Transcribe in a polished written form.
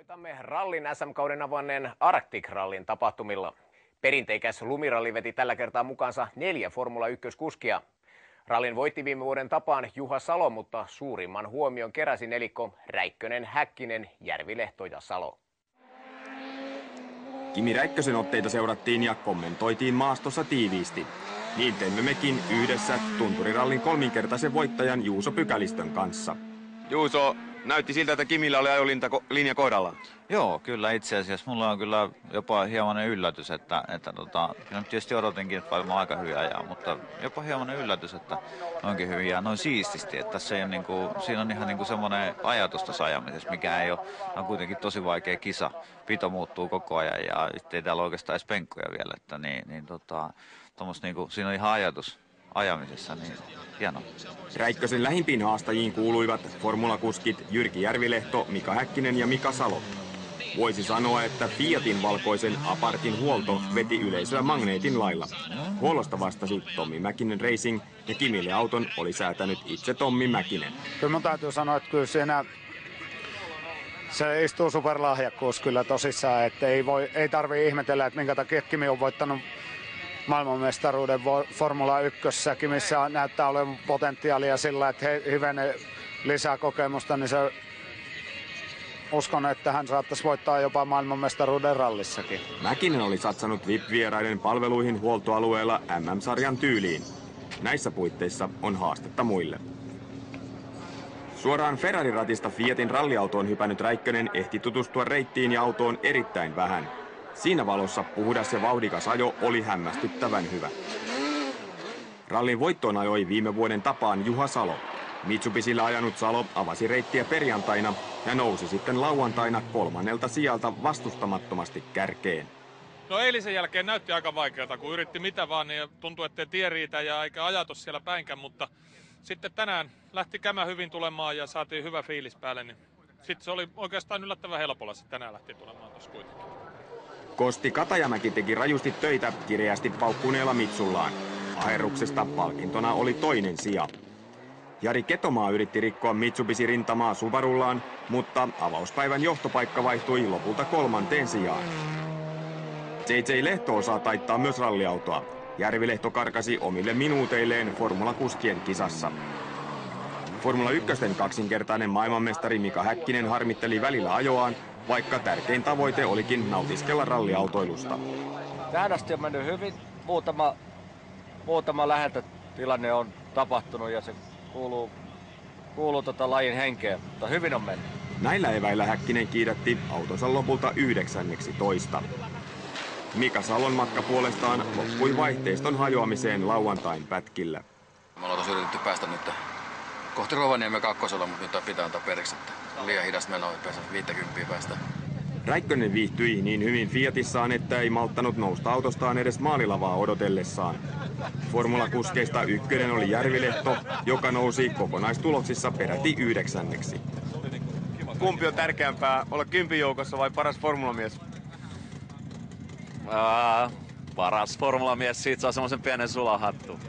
Aloitamme rallin SM-kauden avanneen Arctic-rallin tapahtumilla. Perinteikäs lumiralli veti tällä kertaa mukaansa 4 Formula 1-kuskia. Rallin voitti viime vuoden tapaan Juha Salo, mutta suurimman huomion keräsi nelikko Räikkönen, Häkkinen, Järvilehto ja Salo. Kimi Räikkösen otteita seurattiin ja kommentoitiin maastossa tiiviisti. Niin teimme mekin yhdessä tunturirallin kolminkertaisen voittajan Juuso Pykälistön kanssa. Juuso, näytti siltä, että Kimillä oli ajolinja kohdallaan. Joo, kyllä itse asiassa. Mulla on kyllä jopa hieman yllätys, että kyllä tietysti odotinkin, että varmaan aika hyvin ajaa, mutta jopa hieman yllätys, että noinkin hyvin ja noin siististi. Että tässä ei ole siinä on ihan semmoinen ajatus tässä ajamisessa, mikä ei ole, on kuitenkin tosi vaikea kisa. Pito muuttuu koko ajan ja ei täällä oikeastaan edes penkkoja vielä, että siinä on ihan ajatus ajamisessa, niin hienoa. Räikkösen lähimpiin haastajiin kuuluivat formulakuskit Jyrki Järvilehto, Mika Häkkinen ja Mika Salo. Voisi sanoa, että Fiatin valkoisen Abarthin huolto veti yleisöä magneetin lailla. Huollosta vastasi Tommi Mäkinen Racing ja Kimille auton oli säätänyt itse Tommi Mäkinen. Kyllä mun täytyy sanoa, että kyllä siinä se istuu superlahjakkuus kyllä tosissaan, että ei tarvitse ihmetellä, että minkä takia Kimi on voittanut maailmanmestaruuden Formula 1. Missä näyttää olevan potentiaalia sillä, että hivenen lisää kokemusta, niin se uskon, että hän saattaisi voittaa jopa maailmanmestaruuden rallissakin. Mäkinen oli satsannut VIP-vieraiden palveluihin huoltoalueella MM-sarjan tyyliin. Näissä puitteissa on haastetta muille. Suoraan Ferrari-ratista Fiatin ralliautoon hypännyt Räikkönen ehti tutustua reittiin ja autoon erittäin vähän. Siinä valossa puhdas ja vauhdikas ajo oli hämmästyttävän hyvä. Rallin voittoon ajoi viime vuoden tapaan Juha Salo. Mitsubisilla ajanut Salo avasi reittiä perjantaina ja nousi sitten lauantaina 3. sijalta vastustamattomasti kärkeen. No eilisen jälkeen näytti aika vaikealta, kun yritti mitä vaan, niin tuntui, ettei tie riitä ja eikä ajatus siellä päinkään, mutta sitten tänään lähti kämä hyvin tulemaan ja saatiin hyvä fiilis päälle, niin sitten se oli oikeastaan yllättävän helpolla, että tänään lähti tulemaan tuossa kuitenkin. Kosti Katajamäki teki rajusti töitä kireästi paukkuneella Mitsullaan. Aherruksesta palkintona oli 2. sija. Jari Ketomaa yritti rikkoa Mitsubishi-rintamaa Subarullaan, mutta avauspäivän johtopaikka vaihtui lopulta 3. sijaan. JJ Lehto osaa taittaa myös ralliautoa. Järvilehto karkasi omille minuuteilleen formulakuskien kisassa. Formula 1 kaksinkertainen maailmanmestari Mika Häkkinen harmitteli välillä ajoaan, vaikka tärkein tavoite olikin nautiskella ralliautoilusta. Tähän asti on mennyt hyvin. Muutama läheltä tilanne on tapahtunut ja se kuuluu lajin henkeen, mutta hyvin on mennyt. Näillä eväillä Häkkinen kiidätti autonsa lopulta 19. Mika Salon matka puolestaan loppui vaihteiston hajoamiseen lauantain pätkillä. Me ollaan tosi yritetty päästä nyt kohti Rovaniemen 2, mutta nyt pitää antaa periksi, että liian hidasta menoa, että pääsee 50 päästä. Räikkönen viihtyi niin hyvin Fiatissaan, että ei malttanut nousta autostaan edes maalilavaa odotellessaan. Formulakuskeista ykkönen oli Järvilehto, joka nousi kokonaistuloksissa peräti 9. Kumpi on tärkeämpää, olla 10 joukossa vai paras formulamies? Paras formulamies, siitä saa semmoisen pienen sulahattu.